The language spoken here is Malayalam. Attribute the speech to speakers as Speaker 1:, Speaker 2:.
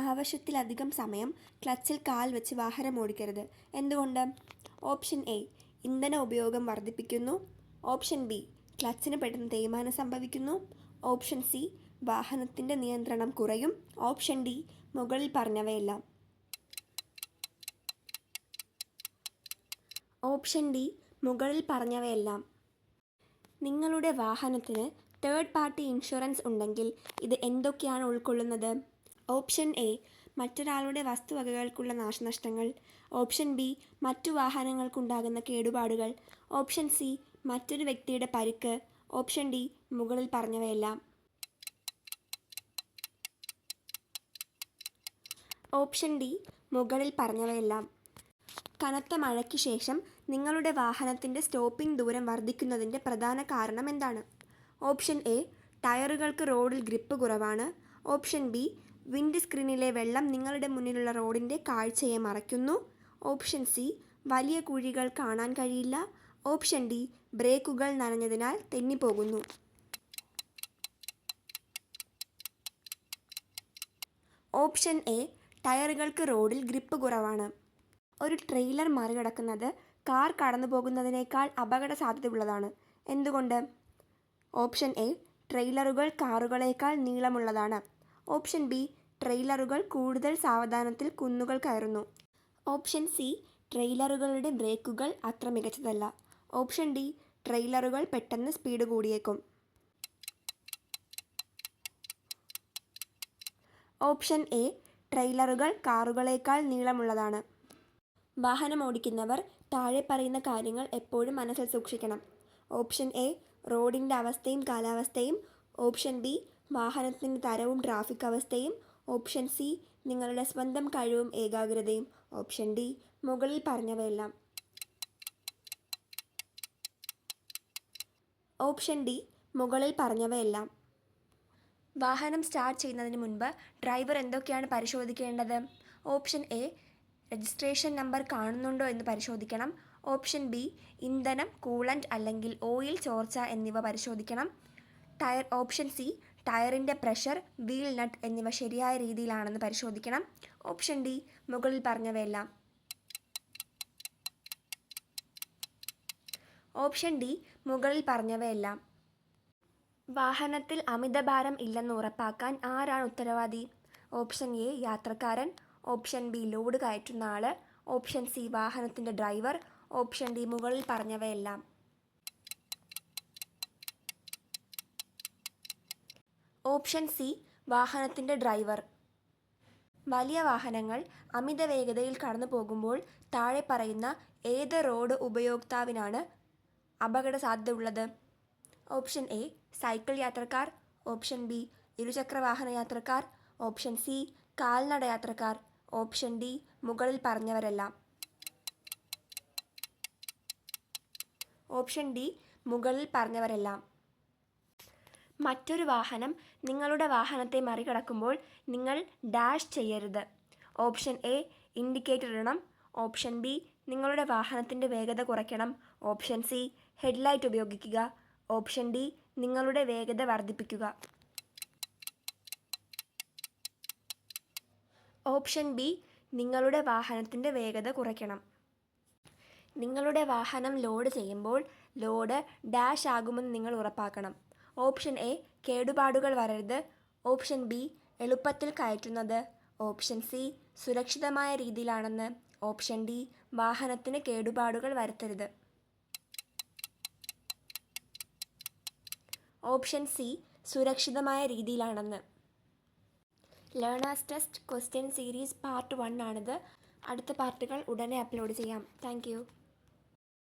Speaker 1: ആവശ്യത്തിലധികം സമയം ക്ലച്ചിൽ കാൽ വെച്ച് വാഹനം ഓടിക്കരുത്. എന്തുകൊണ്ട്? ഓപ്ഷൻ എ ഇന്ധന ഉപയോഗം വർദ്ധിപ്പിക്കുന്നു. ഓപ്ഷൻ ബി ക്ലച്ചിന് പെട്ടെന്ന് തേയ്മാനം സംഭവിക്കുന്നു. ഓപ്ഷൻ സി വാഹനത്തിൻ്റെ നിയന്ത്രണം കുറയും. ഓപ്ഷൻ ഡി മുകളിൽ പറഞ്ഞവയെല്ലാം. ഓപ്ഷൻ ഡി മുകളിൽ പറഞ്ഞവയെല്ലാം. നിങ്ങളുടെ വാഹനത്തിന് തേർഡ് പാർട്ടി ഇൻഷുറൻസ് ഉണ്ടെങ്കിൽ ഇത് എന്തൊക്കെയാണ് ഉൾക്കൊള്ളുന്നത്? ഓപ്ഷൻ എ മറ്റൊരാളുടെ വസ്തുവകകൾക്കുള്ള നാശനഷ്ടങ്ങൾ. ഓപ്ഷൻ ബി മറ്റു വാഹനങ്ങൾക്കുണ്ടാകുന്ന കേടുപാടുകൾ. ഓപ്ഷൻ സി മറ്റൊരു വ്യക്തിയുടെ പരിക്ക്. ഓപ്ഷൻ ഡി മുകളിൽ പറഞ്ഞവയെല്ലാം. ഓപ്ഷൻ ഡി മുകളിൽ പറഞ്ഞവയെല്ലാം. കനത്ത മഴയ്ക്ക് ശേഷം നിങ്ങളുടെ വാഹനത്തിൻ്റെ സ്റ്റോപ്പിംഗ് ദൂരം വർദ്ധിക്കുന്നതിൻ്റെ പ്രധാന കാരണം എന്താണ്? ഓപ്ഷൻ എ ടയറുകൾക്ക് റോഡിൽ ഗ്രിപ്പ് കുറവാണ്. ഓപ്ഷൻ ബി വിൻഡ് സ്ക്രീനിലെ വെള്ളം നിങ്ങളുടെ മുന്നിലുള്ള റോഡിൻ്റെ കാഴ്ചയെ മറയ്ക്കുന്നു. ഓപ്ഷൻ സി വലിയ കുഴികൾ കാണാൻ കഴിയില്ല. ഓപ്ഷൻ ഡി ബ്രേക്കുകൾ നനഞ്ഞതിനാൽ തെന്നിപ്പോകുന്നു. ഓപ്ഷൻ എ ടയറുകൾക്ക് റോഡിൽ ഗ്രിപ്പ് കുറവാണ്. ഒരു ട്രെയിലർ മറികടക്കുന്നത് കാർ കടന്നു പോകുന്നതിനേക്കാൾ അപകട സാധ്യതയുള്ളതാണ്. എന്തുകൊണ്ട്? ഓപ്ഷൻ എ ട്രെയിലറുകൾ കാറുകളേക്കാൾ നീളമുള്ളതാണ്. ഓപ്ഷൻ ബി ട്രെയിലറുകൾ കൂടുതൽ സാവധാനത്തിൽ കുന്നുകൾ കയറുന്നു. ഓപ്ഷൻ സി ട്രെയിലറുകളുടെ ബ്രേക്കുകൾ അത്ര മികച്ചതല്ല. ഓപ്ഷൻ ഡി ട്രെയിലറുകൾ പെട്ടെന്ന് സ്പീഡ് കൂടിയേക്കും. ഓപ്ഷൻ എ ട്രെയിലറുകൾ കാറുകളേക്കാൾ നീളമുള്ളതാണ്. വാഹനം ഓടിക്കുന്നവർ താഴെ പറയുന്ന കാര്യങ്ങൾ എപ്പോഴും മനസ്സിൽ സൂക്ഷിക്കണം. ഓപ്ഷൻ എ റോഡിൻ്റെ അവസ്ഥയും കാലാവസ്ഥയും. ഓപ്ഷൻ ബി വാഹനത്തിൻ്റെ തരവും ട്രാഫിക് അവസ്ഥയും. ഓപ്ഷൻ സി നിങ്ങളുടെ സ്വന്തം കഴിവും ഏകാഗ്രതയും. ഓപ്ഷൻ ഡി മുകളിൽ പറഞ്ഞവയെല്ലാം. ഓപ്ഷൻ ഡി മുകളിൽ പറഞ്ഞവയെല്ലാം. വാഹനം സ്റ്റാർട്ട് ചെയ്യുന്നതിന് മുൻപ് ഡ്രൈവർ എന്തൊക്കെയാണ് പരിശോധിക്കേണ്ടത്? ഓപ്ഷൻ എ രജിസ്ട്രേഷൻ നമ്പർ കാണുന്നുണ്ടോ എന്ന് പരിശോധിക്കണം. ഓപ്ഷൻ ബി ഇന്ധനം, കൂളൻ്റ് അല്ലെങ്കിൽ ഓയിൽ ചോർച്ച എന്നിവ പരിശോധിക്കണം. ഓപ്ഷൻ സി ടയറിൻ്റെ പ്രഷർ, വീൽ നട്ട് എന്നിവ ശരിയായ രീതിയിലാണെന്ന് പരിശോധിക്കണം. ഓപ്ഷൻ ഡി മുകളിൽ പറഞ്ഞവയെല്ലാം. ഓപ്ഷൻ ഡി മുകളിൽ പറഞ്ഞവയെല്ലാം. വാഹനത്തിൽ അമിതഭാരം ഇല്ലെന്ന് ഉറപ്പാക്കാൻ ആരാണ് ഉത്തരവാദി? ഓപ്ഷൻ എ യാത്രക്കാരൻ. ഓപ്ഷൻ ബി ലോഡ് കയറ്റുന്ന ആള്. ഓപ്ഷൻ സി വാഹനത്തിൻ്റെ ഡ്രൈവർ. ഓപ്ഷൻ ഡി മുകളിൽ പറഞ്ഞവയെല്ലാം. ഓപ്ഷൻ സി വാഹനത്തിൻ്റെ ഡ്രൈവർ. വലിയ വാഹനങ്ങൾ അമിത വേഗതയിൽ കടന്നു പോകുമ്പോൾ താഴെ പറയുന്ന ഏത് റോഡ് ഉപയോക്താവിനാണ് അപകട സാധ്യത ഉള്ളത്? ഓപ്ഷൻ എ സൈക്കിൾ യാത്രക്കാർ. ഓപ്ഷൻ ബി ഇരുചക്രവാഹന യാത്രക്കാർ. ഓപ്ഷൻ സി കാൽനട യാത്രക്കാർ. ഓപ്ഷൻ ഡി മുകളിൽ പറഞ്ഞവരെല്ലാം. ഓപ്ഷൻ ഡി മുകളിൽ പറഞ്ഞവരെല്ലാം. മറ്റൊരു വാഹനം നിങ്ങളുടെ വാഹനത്തെ മറികടക്കുമ്പോൾ നിങ്ങൾ ഡാഷ് ചെയ്യരുത്. ഓപ്ഷൻ എ ഇൻഡിക്കേറ്റർ ഇടണം. ഓപ്ഷൻ ബി നിങ്ങളുടെ വാഹനത്തിൻ്റെ വേഗത കുറയ്ക്കണം. ഓപ്ഷൻ സി ഹെഡ്ലൈറ്റ് ഉപയോഗിക്കുക. ഓപ്ഷൻ ഡി നിങ്ങളുടെ വേഗത വർദ്ധിപ്പിക്കുക. ഓപ്ഷൻ ബി നിങ്ങളുടെ വാഹനത്തിൻ്റെ വേഗത കുറയ്ക്കണം. നിങ്ങളുടെ വാഹനം ലോഡ് ചെയ്യുമ്പോൾ ലോഡ് ഡാഷ് ആകുമെന്ന് നിങ്ങൾ ഉറപ്പാക്കണം. ഓപ്ഷൻ എ കേടുപാടുകൾ വരരുത്. ഓപ്ഷൻ ബി എളുപ്പത്തിൽ കയറ്റുന്നത്. ഓപ്ഷൻ സി സുരക്ഷിതമായ രീതിയിലാണെന്ന്. ഓപ്ഷൻ ഡി വാഹനത്തിന് കേടുപാടുകൾ വരുത്തരുത്. ഓപ്ഷൻ സി സുരക്ഷിതമായ രീതിയിലാണെന്ന്. Learners test question series part 1 ആണിത്. അടുത്ത പാർട്ടുകൾ ഉടനെ അപ്ലോഡ് ചെയ്യാം. Thank U.